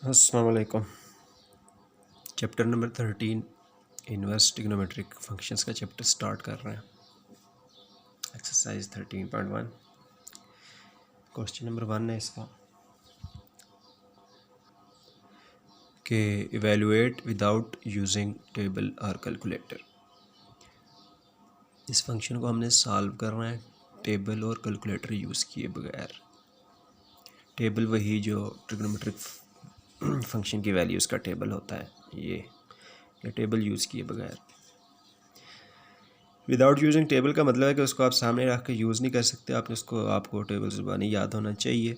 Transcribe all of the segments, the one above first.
अस्सलाम वालेकुम। Chapter number 13 inverse trigonometric functions का चैप्टर स्टार्ट कर रहे हैं। एक्सरसाइज 13.1 क्वेश्चन नंबर 1 है इसका कि इवेलुएट विदाउट यूजिंग टेबल और कैलकुलेटर। इस फंक्शन को हमने सॉल्व करना है टेबल और कैलकुलेटर यूज़ किए बगैर। टेबल वही जो ट्रिग्नोमेट्रिक फंक्शन की वैल्यूज़ का टेबल होता है, ये टेबल यूज़ किए बगैर। विदाउट यूजिंग टेबल का मतलब है कि उसको आप सामने रख के यूज़ नहीं कर सकते। आपको टेबल ज़ुबानी याद होना चाहिए,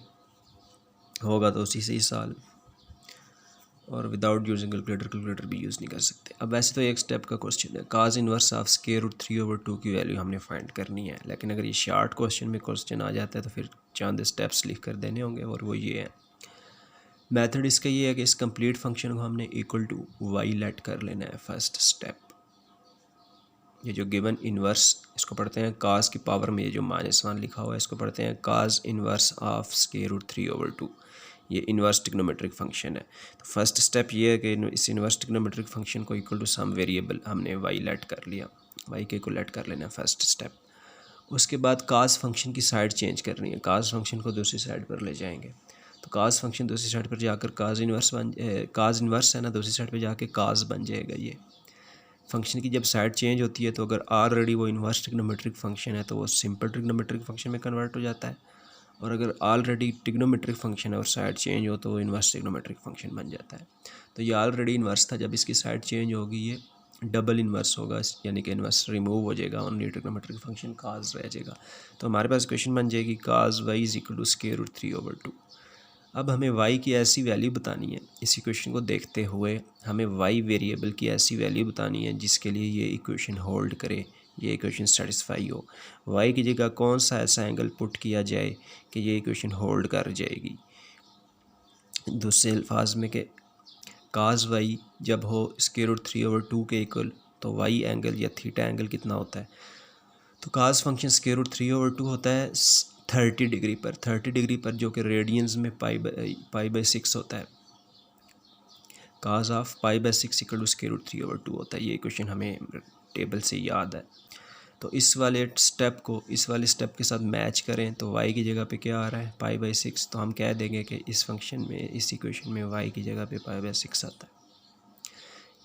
होगा तो उसी से ही साल। और विदाउट यूजिंग कैलकुलेटर भी यूज़ नहीं कर सकते। अब वैसे तो एक स्टेप का क्वेश्चन है, काज इनवर्स ऑफ स्क्वायर रूट 3/2 की वैल्यू हमने फाइंड करनी है, लेकिन अगर ये शार्ट क्वेश्चन में क्वेश्चन आ जाता है तो फिर चंद स्टेप्स लिख कर देने होंगे, और वो ये है। मेथड इसका ये है कि इस कंप्लीट फंक्शन को हमने इक्वल टू वाई लेट कर लेना है। फर्स्ट स्टेप, ये जो गिवन इन्वर्स, इसको पढ़ते हैं काज की पावर में, ये जो -1 लिखा हुआ है इसको पढ़ते हैं काज इन्वर्स ऑफ स्क्वायर रूट 3/2। ये इन्वर्स ट्रिग्नोमेट्रिक फंक्शन है। तो फर्स्ट स्टेप ये है कि इस इन्वर्स ट्रिग्नोमेट्रिक फंक्शन को इक्वल टू सम वेरिएबल हमने वाई लेट कर लिया, वाई के को लेट कर लेना फर्स्ट स्टेप। उसके बाद काज फंक्शन की साइड चेंज करनी है, काज फंक्शन को दूसरी साइड पर ले जाएंगे। तो काज फंक्शन दूसरी साइड पर जाकर काज इन्वर्स है ना, दूसरी साइड पर जाके काज बन जाएगा। ये फंक्शन की जब साइड चेंज होती है तो अगर ऑलरेडी वो इन्वर्स ट्रिग्नोमेट्रिक फंक्शन है तो वो सिंपल ट्रिग्नोमेट्रिक फंक्शन में कन्वर्ट हो जाता है, और अगर ऑलरेडी ट्रिग्नोमेट्रिक फंक्शन है और साइड चेंज हो तो वो इन्वर्स ट्रिग्नोमेट्रिक फंक्शन बन जाता है। तो ये ऑलरेडी इन्वर्स था, जब इसकी साइड चेंज होगी ये डबल इन्वर्स होगा, यानी कि इन्वर्स रिमूव हो जाएगा, ओनली ट्रिग्नोमेट्रिक फंक्शन काज रह जाएगा। तो हमारे पास क्वेश्चन बन जाएगी cos y is equal to square root 3/2। अब हमें y की ऐसी वैल्यू बतानी है, इस इक्वेशन को देखते हुए हमें y वेरिएबल की ऐसी वैल्यू बतानी है जिसके लिए ये इक्वेशन होल्ड करे, ये इक्वेशन सेटिस्फाई हो। y की जगह कौन सा ऐसा एंगल पुट किया जाए कि ये इक्वेशन होल्ड कर जाएगी। दूसरे अल्फाज में कि काज y जब हो स्क्वायर रूट 3/2 के इक्वल, तो y एंगल या थीटा एंगल कितना होता है। तो काज फंक्शन स्क्वायर रूट 3/2 होता है 30 डिग्री पर, 30 डिग्री पर, जो कि रेडियंस में पाई/6 होता है। काज ऑफ पाई/6 इक्वल टू स्क्वायर रूट 3/2 होता है। ये क्वेश्चन हमें टेबल से याद है। तो इस वाले स्टेप को इस वाले स्टेप के साथ मैच करें तो y की जगह पे क्या आ रहा है, पाई/6। तो हम कह देंगे कि इस फंक्शन में, इस इक्वेशन में y की जगह पे पाई/6 आता है।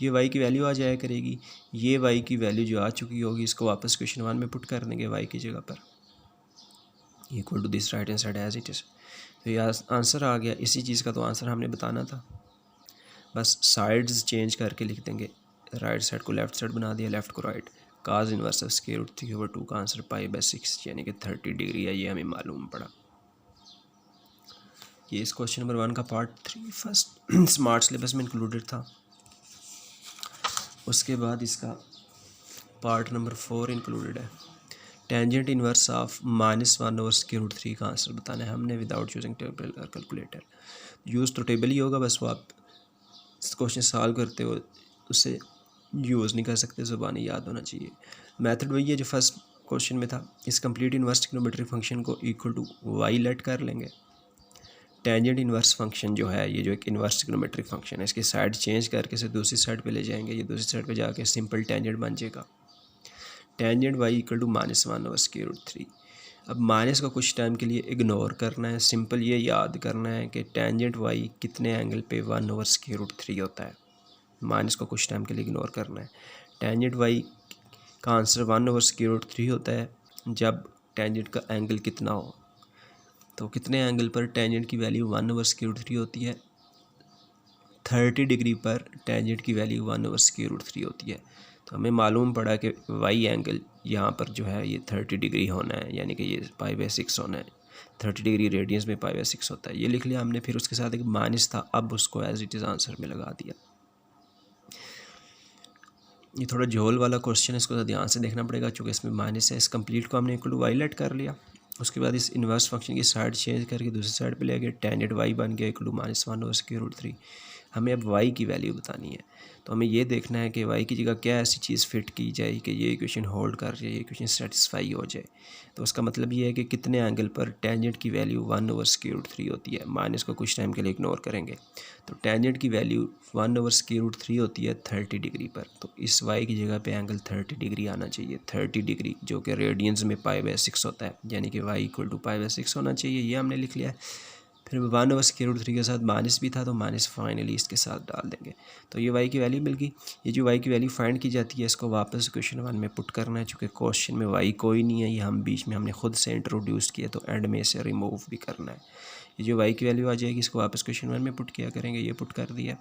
ये y की वैल्यू आ जाया करेगी। ये y की वैल्यू जो आ चुकी होगी इसको वापस क्वेश्चन 1 में पुट कर देंगे y की जगह पर, equal to this right hand side as it is. तो यह आंसर आ गया। इसी चीज़ का तो आंसर हमने बताना था, बस साइड्स चेंज करके लिख देंगे। राइट साइड को लेफ़्ट साइड बना दिया, लेफ़्ट को right. Cos inverse of square root 3/2 का आंसर पाई/6 यानी कि 30 डिग्री है, ये हमें मालूम पड़ा। ये इस क्वेश्चन नंबर 1 का पार्ट 3 फर्स्ट स्मार्ट सिलेबस में इंक्लूडेड था। उसके बाद इसका पार्ट नंबर 4 इंक्लूडेड है। टेंजेंट इनवर्स ऑफ -1/√3 का आंसर बताना है हमने विदाउट यूजिंग टेबल और कैलकुलेटर। यूज़ तो टेबल ही होगा, बस वो आप क्वेश्चन सॉल्व करते हो उससे यूज़ नहीं कर सकते, ज़ुबानी याद होना चाहिए। मेथड वही है जो फर्स्ट क्वेश्चन में था। इस कंप्लीट इनवर्स ट्रिग्नोमेट्रिक फंक्शन को इक्वल टू वाई लेट कर लेंगे। टेंजेंट इनवर्स फंक्शन जो है, ये जो एक इनवर्स ट्रिग्नोमेट्रिक फंक्शन है, इसकी साइड चेंज करके से दूसरी साइड पे ले जाएंगे। ये दूसरी साइड पे जाके सिंपल टेंजेंट बन जाएगा। Tangent y equal to -1/√3। अब माइनस को कुछ टाइम के लिए इग्नोर करना है। सिंपल ये याद करना है कि टेंजेंट वाई कितने एंगल पे 1/√3 होता है। माइनस को कुछ टाइम के लिए इग्नोर करना है। टेंजेंट वाई का आंसर 1/√3 होता है जब टेंजेंट का एंगल कितना हो। तो कितने एंगल पर टेंजेंट की वैल्यू 1/√3 होती है, 30 डिग्री पर टेंजेंट की वैल्यू 1/√3 होती है। तो हमें मालूम पड़ा कि वाई एंगल यहाँ पर जो है ये 30 डिग्री होना है, यानी कि ये पाई/6 होना है। 30 डिग्री रेडियंस में पाई/6 होता है, ये लिख लिया हमने। फिर उसके साथ एक माइनस था, अब उसको एज इट इज़ आंसर में लगा दिया। ये थोड़ा झोल वाला क्वेश्चन है, इसको ध्यान से देखना पड़ेगा चूँकि इसमें माइनस है। इस कंप्लीट को हमने इक्वल टू वाई लेट कर लिया। उसके बाद इस इन्वर्स फंक्शन की साइड चेंज करके दूसरी साइड पे ले गए, टेंजेंट वाई बन गया इक्वल टू -1/√3। हमें अब y की वैल्यू बतानी है। तो हमें ये देखना है कि y की जगह क्या ऐसी चीज़ फिट की जाए कि ये इक्वेशन होल्ड कर जाए, ये इक्वेशन सेटिस्फाई हो जाए। तो उसका मतलब ये है कि कितने एंगल पर टेंजेंट की वैल्यू 1/√3 होती है। माइनस को कुछ टाइम के लिए इग्नोर करेंगे। तो टेंजेंट की वैल्यू 1/√3 होती है 30 डिग्री पर। तो इस y की जगह पे एंगल 30 डिग्री आना चाहिए, 30 डिग्री, जो कि रेडियंस में π/6 होता है, यानी कि y = π/6 होना चाहिए। ये हमने लिख लिया है। फिर 1/√3 के साथ माइनस भी था, तो माइनस फाइनली इसके साथ डाल देंगे। तो ये y की वैल्यू मिल गई। ये जो y की वैल्यू फाइंड की जाती है, इसको वापस क्वेश्चन 1 में पुट करना है। चूँकि क्वेश्चन में y कोई नहीं है, ये हम बीच में हमने खुद से इंट्रोड्यूस किया, तो एंड में इसे रिमूव भी करना है। ये जो y की वैल्यू आ जाएगी, इसको वापस क्वेश्चन 1 में पुट किया करेंगे। ये पुट कर दिया,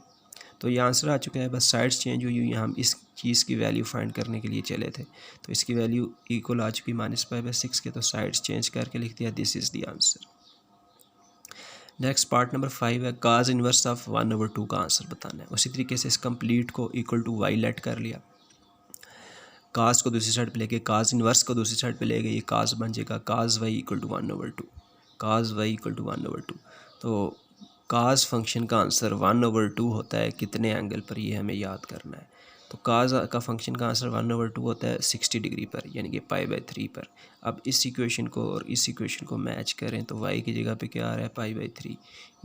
तो ये आंसर आ चुका है। बस साइड्स चेंज हुई हुई, हम इस चीज़ की वैल्यू फाइंड करने के लिए चले थे, तो इसकी वैल्यू इक्वल आ चुकी -π/6 के। तो साइड्स चेंज करके लिख दिया, this is the answer. Next part number 5 है काज इन्वर्स ऑफ 1/2 का आंसर बताना है। उसी तरीके से इस कंप्लीट को इक्वल टू y लेट कर लिया, काज को दूसरी साइड पे लेके काज इन्वर्स को दूसरी साइड पे ले गए, ये काज बन जाएगा काज y = 1/2, काज y = 1/2। तो काज फंक्शन का आंसर 1/2 होता है कितने एंगल पर, ये हमें याद करना है। तो काज का फंक्शन का आंसर 1/2 होता है 60 डिग्री पर, यानी कि π/3 पर। अब इस इक्वेशन को और इस इक्वेशन को मैच करें तो y की जगह पे क्या आ रहा है, π/3,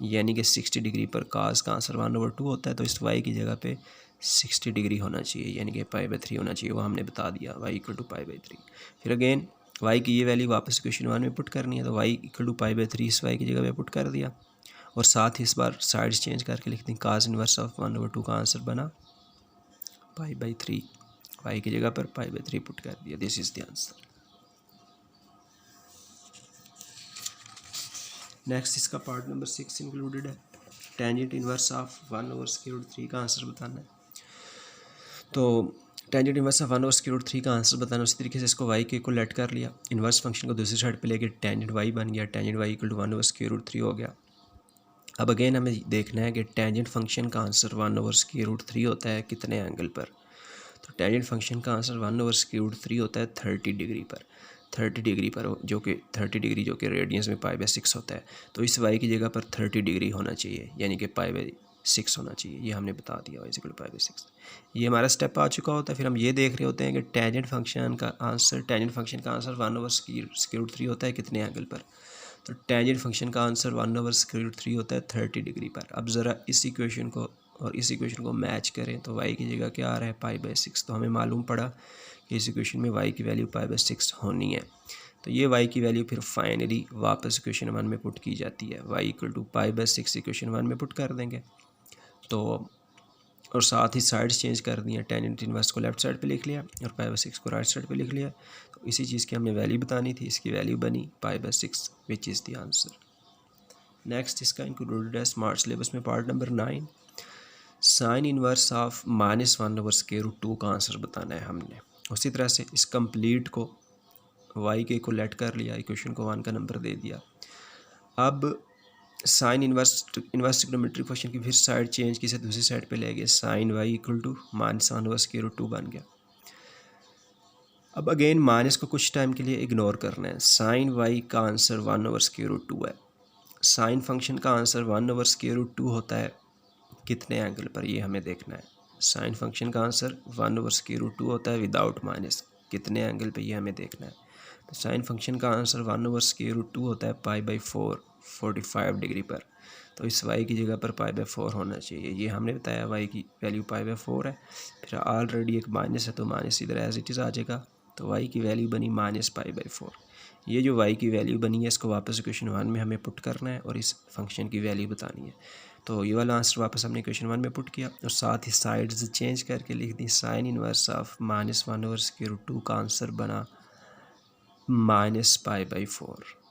यानी कि 60 डिग्री पर काज का आंसर 1/2 होता है। तो इस y की जगह पे 60 डिग्री होना चाहिए, यानी कि π/3 होना चाहिए, वो हमने बता दिया, y = π/3। फिर अगेन y की ये वैल्यू वापस इक्वेशन 1 में पुट करनी है, तो y = π/3 इस y की जगह पे पुट कर दिया, और साथ ही इस बार साइड्स चेंज करके लिख दी। काज इन्वर्स ऑफ 1/2 का आंसर बना π/3, y की जगह पर π/3 पुट कर दिया, this is the answer. Next इसका पार्ट नंबर 6 इंक्लूडेड है, टेंजेंट इन्वर्स ऑफ 1/√3 का आंसर बताना है। तो टेंजेंट इन्वर्स ऑफ 1/√3 का आंसर बताना, उसी तरीके से इसको y के इक्वल लेट कर लिया, इन्वर्स फंक्शन को दूसरी साइड पे लेके टेंजेंट y बन गया, टेंजेंट y = 1/√3 हो गया। अब अगेन हमें देखना है कि टेंजेंट फंक्शन का आंसर 1/√3 होता है कितने एंगल पर। तो टेंजेंट फंक्शन का आंसर 1/√3 होता है 30 डिग्री पर, 30 डिग्री पर, जो कि 30 डिग्री जो कि रेडियंस में π/6 होता है। तो इस y की जगह पर 30 डिग्री होना चाहिए, यानी कि π/6 होना चाहिए, ये हमने बता दिया, y = π/6। ये हमारा स्टेप आ चुका होता है। फिर हम ये देख रहे होते हैं कि टेंजेंट फंक्शन का आंसर 1/√3 होता है कितने एंगल पर। तो टेंजेंट फंक्शन का आंसर 1/√3 होता है 30 डिग्री पर। अब ज़रा इस इक्वेशन को और इस इक्वेशन को मैच करें तो y की जगह क्या आ रहा है, π/6। तो हमें मालूम पड़ा कि इस इक्वेशन में y की वैल्यू π/6 होनी है। तो ये y की वैल्यू फिर फाइनली वापस इक्वेशन 1 में पुट की जाती है, y = π/6 इक्वेशन 1 में पुट कर देंगे। तो और साथ ही साइड्स चेंज कर दिए, टेंजेंट इन्वर्स को लेफ्ट साइड पे लिख लिया और π/6 को राइट साइड पे लिख लिया। तो इसी चीज़ की हमने वैल्यू बतानी थी, इसकी वैल्यू बनी π/6, which is the answer. Next इसका इंक्लूडेड है स्मार्ट सिलेबस में part number 9, sine inverse of -1/√2 का आंसर बताना है हमने। उसी तरह से इस कंप्लीट को y के इक्वल लेट कर लिया, इक्वेशन को 1 का नंबर दे दिया। अब साइन इन्वर्स ट्रिग्नोमेट्रिक फंक्शन की फिर साइड चेंज की से दूसरी साइड पे ले गए, साइन y = -1/√2 बन गया। अब अगेन माइनस को कुछ टाइम के लिए इग्नोर करना है। साइन y का आंसर 1/√2 है, साइन फंक्शन का आंसर 1/√2 होता है कितने एंगल पर, ये हमें देखना है। साइन फंक्शन का आंसर 1/√2 होता है विदाउट माइनस, कितने एंगल पे, ये हमें देखना है। तो साइन फंक्शन का आंसर 1/√2 होता है π/4, 45 डिग्री पर। तो इस y की जगह पर π/4 होना चाहिए, ये हमने बताया, y की वैल्यू π/4 है। फिर ऑलरेडी एक माइनस है, तो माइनस इधर एज इट इज़ आ जाएगा। तो y की वैल्यू बनी -π/4। ये जो y की वैल्यू बनी है, इसको वापस इक्वेशन 1 में हमें पुट करना है और इस फंक्शन की वैल्यू बतानी है। तो ये वाला आंसर वापस हमने इक्वेशन 1 में पुट किया और साथ ही साइड्स चेंज करके लिख दी। साइन इन्वर्स ऑफ -1/√2 का आंसर बना -π/4।